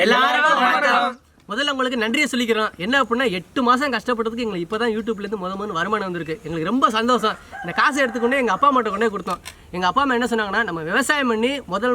எல்லாரும் முதல்ல உங்களுக்கு நன்றியை சொல்லிக்கிறோம். என்ன அப்படின்னா 8 மாதம் கஷ்டப்பட்டதுக்கு எங்களுக்கு இப்போ தான் யூடியூப்லேருந்து முதல் வருமானம் வந்திருக்கு. எங்களுக்கு ரொம்ப சந்தோஷம். இந்த காசை எடுத்துக்கொண்டே எங்கள் அப்பா அம்மாட்ட கொண்டே கொடுத்தோம். எங்கள் அப்பா அம்மா என்ன சொன்னாங்கன்னா, நம்ம விவசாயம் பண்ணி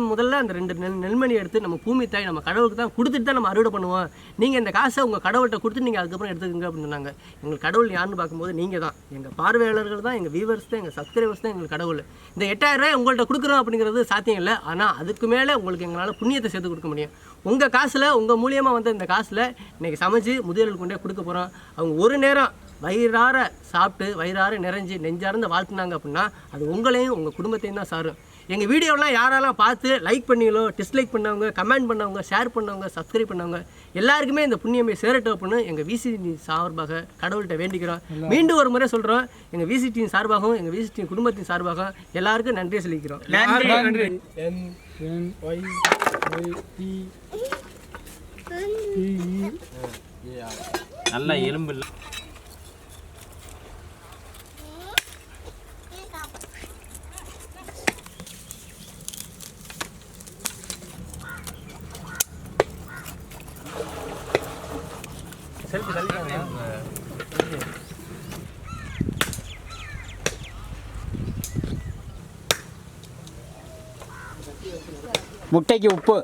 முதல்ல அந்த 2 நெல்மணி எடுத்து நம்ம பூமி தாய் நம்ம கடவுளுக்கு தான் கொடுத்துட்டு தான் நம்ம அறுவடை பண்ணுவோம். நீங்கள் இந்த காசை உங்கள் கடவுள்கிட்ட கொடுத்து நீங்கள் அதுக்கப்புறம் எடுத்துக்கங்க அப்படின்னு சொன்னாங்க. எங்களுக்கு கடவுள் யாருன்னு பார்க்கும்போது நீங்கள் தான், எங்கள் பார்வையாளர்கள் தான், எங்கள் வியூவர்ஸ் தான், எங்கள் சப்ஸ்கிரைபர்ஸ் தான் எங்களுக்கு கடவுள். இந்த 8000 ரூபாய் உங்கள்கிட்ட கொடுக்குறோம் அப்படிங்கிறது சாத்தியம் இல்லை. ஆனால் அதுக்கு மேலே உங்களுக்கு எங்களால் புண்ணியத்தை சேர்த்து கொடுக்க முடியும். உங்கள் காசில் உங்கள் மூலியமாக வந்து இந்த காசில் இன்றைக்கி சமைச்சு முதியோர்களுக்கு கொண்டே கொடுக்க போகிறோம். அவங்க ஒரு நேரம் வயிறார சாப்பிட்டு வயிறார நிறைஞ்சு நெஞ்சார்ந்து வாழ்த்துனாங்க அப்படின்னா அது உங்களையும் உங்கள் குடும்பத்தையும் தான் சாரும். எங்கள் வீடியோலாம் யாரெல்லாம் பார்த்து லைக் பண்ணீங்களோ, டிஸ்லைக் பண்ணவங்க, கமெண்ட் பண்ணவங்க, ஷேர் பண்ணவங்க, சப்ஸ்கிரைப் பண்ணவங்க எல்லாருக்குமே இந்த புண்ணியமே சேரட்டும் அப்படின்னு எங்கள் விசிடி சார்பாக கடவுள்கிட்ட வேண்டிக்கிறோம். மீண்டும் ஒரு முறை சொல்கிறோம், எங்கள் விசிடியின் சார்பாகவும் எங்கள் விசிடி குடும்பத்தின் சார்பாகவும் எல்லாருக்கும் நன்றி சொல்லிக்கிறோம். நன்றி. நல்ல எலும்பு செல்ஃபி தள்ளிட்டாங்க. முட்டைக்கு உப்பு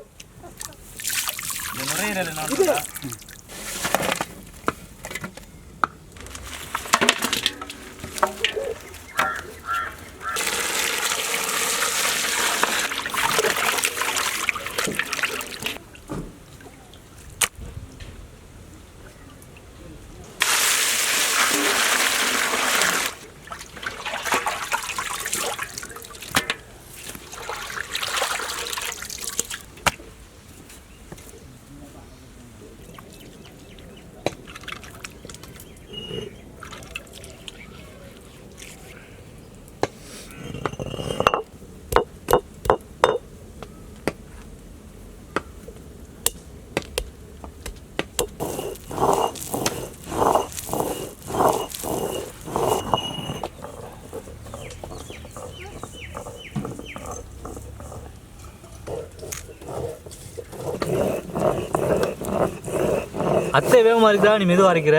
அத்தை வேகமாக இருக்குதா, நீ மெதுவாக அரைக்கிற?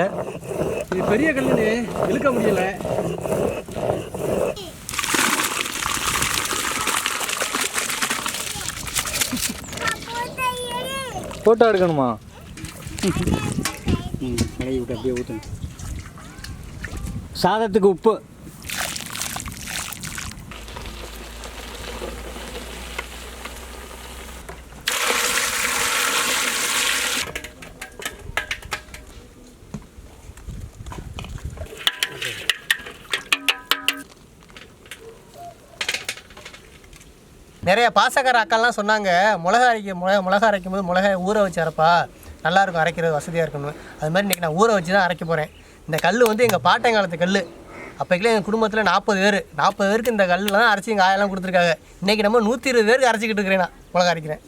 இது பெரிய கல்லுன்னு இழுக்க முடியல. போட்டோ எடுக்கணுமா? கடையை விட்டு அப்படியே ஊற்றணும். சாதத்துக்கு உப்பு, நிறைய பாசக்கார அக்கால்லாம் சொன்னாங்க, மிளகா அரைக்கும் போது மிளகாய் ஊற வச்சு அரைப்பா, நல்லாயிருக்கும், அரைக்கிறது வசதியாக இருக்கணும். அது மாதிரி இன்றைக்கி நான் ஊற வச்சு தான் அரைக்க போகிறேன். இந்த கல் வந்து எங்கள் பாட்டங்காலத்து கல். அப்போக்கிலே எங்கள் குடும்பத்தில் 40 பேருக்கு இந்த கல்லில் தான் அரைச்சி எங்கள் ஆயெல்லாம் கொடுத்துருக்காங்க. இன்றைக்கி நம்ம 120 பேருக்கு அரைச்சிக்கிட்டு இருக்கிறேன். நான் மிளகா அரைக்கிறேன்.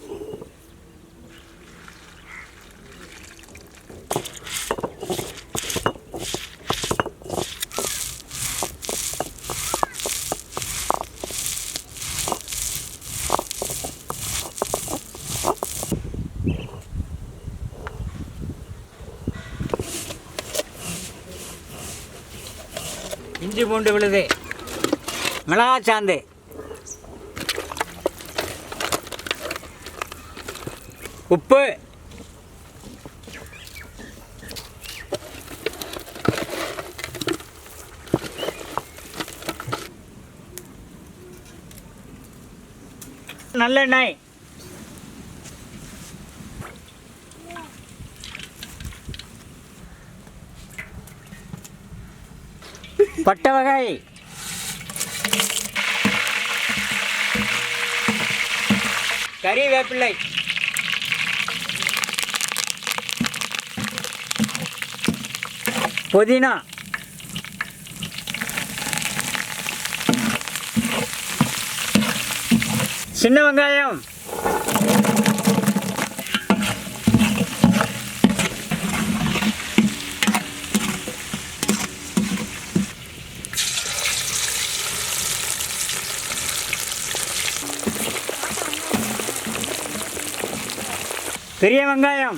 இஞ்சி பூண்டு விழுது, மிளகாய் சாந்து, உப்பு, நல்லெண்ணெய், பட்டை வகை, கறிவேப்பிள்ளை, புதினா, சின்ன வெங்காயம், பெரிய வெங்காயம்,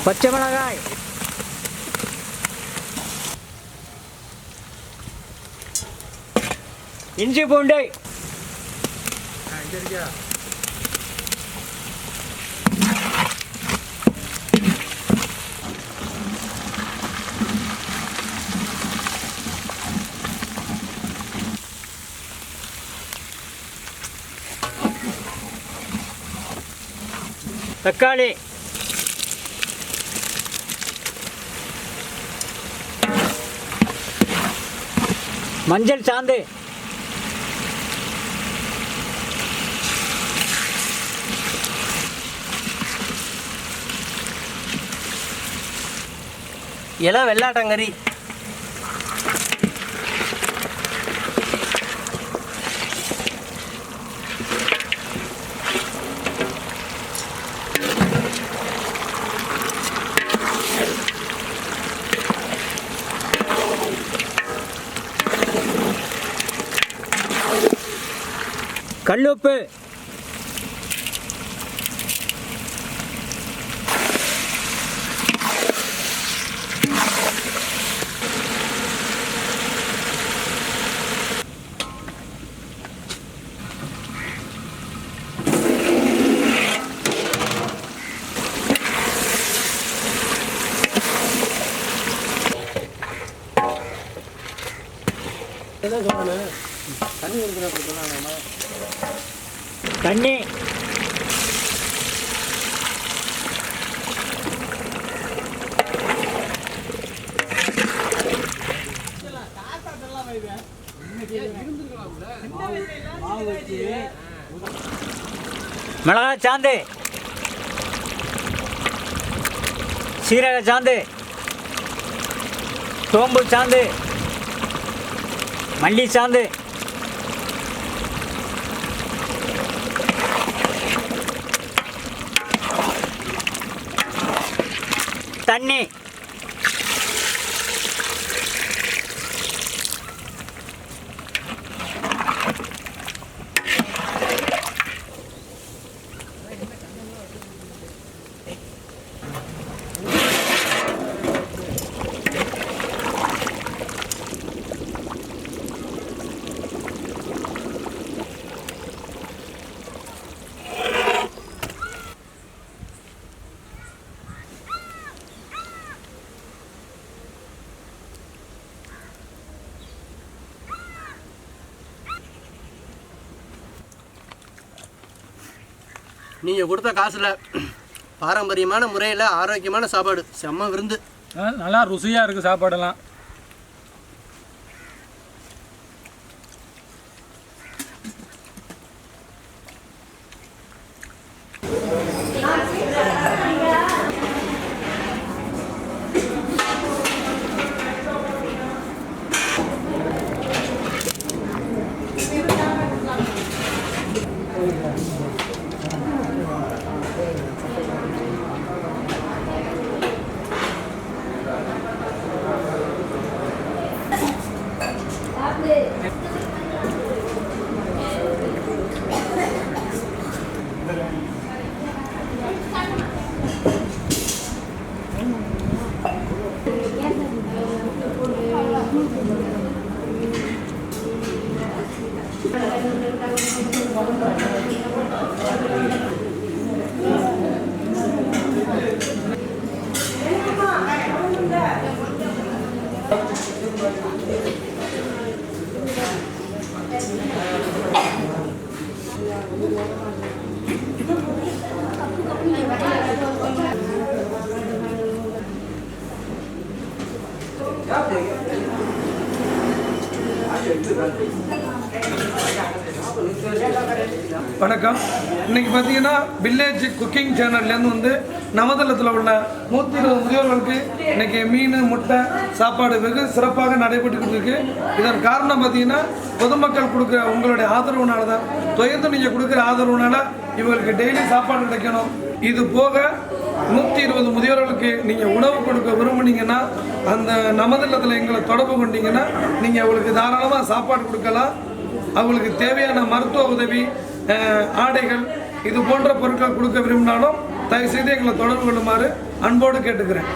பச்சை மிளகாய், இஞ்சி பூண்டு, தக்காளி, மஞ்சள் சாந்து, இலை வெள்ளாட்டங்கறி, கல்லுப்பு, தண்ணி, மிளகாய் சாந்து, சீரக சாந்து, சோம்பு சாந்து, மல்லி சாந்து, தண்ணி, நீங்கள் கொடுத்த காசில் பாரம்பரியமான முறையில் ஆரோக்கியமான சாப்பாடு, செம்ம விருந்து. நல்லா ருசியாக இருக்குது சாப்பாடெல்லாம். வணக்கம். இன்னைக்கு பார்த்தீங்கன்னா வில்லேஜ் குக்கிங் சேனல்லேருந்து வந்து நமதளத்தில் உள்ள 120 முதியோர்களுக்கு இன்னைக்கு மீன் முட்டை சாப்பாடு வெகு சிறப்பாக நடைபெற்றுக்கிட்டு இருக்கு. இதன் காரணம் பார்த்தீங்கன்னா பொதுமக்கள் கொடுக்குற உங்களுடைய ஆதரவுனால தான். தொடர்ந்து நீங்கள் கொடுக்குற ஆதரவுனால இவங்களுக்கு டெய்லி சாப்பாடு கிடைக்கணும். இது போக 120 முதியோர்களுக்கு நீங்கள் உணவு கொடுக்க விரும்புனீங்கன்னா அந்த நமதளத்தில் எங்களை தொடர்பு கொண்டீங்கன்னா நீங்கள் அவங்களுக்கு தாராளமாக சாப்பாடு கொடுக்கலாம். அவங்களுக்கு தேவையான மருத்துவ உதவி, ஆடைகள் இது போன்ற பொருட்கள் கொடுக்க விரும்பினாலும் தயவுசெய்து எங்களை தொடர்பு கொள்ளுமாறு அன்போடு கேட்டுக்கிறேன்.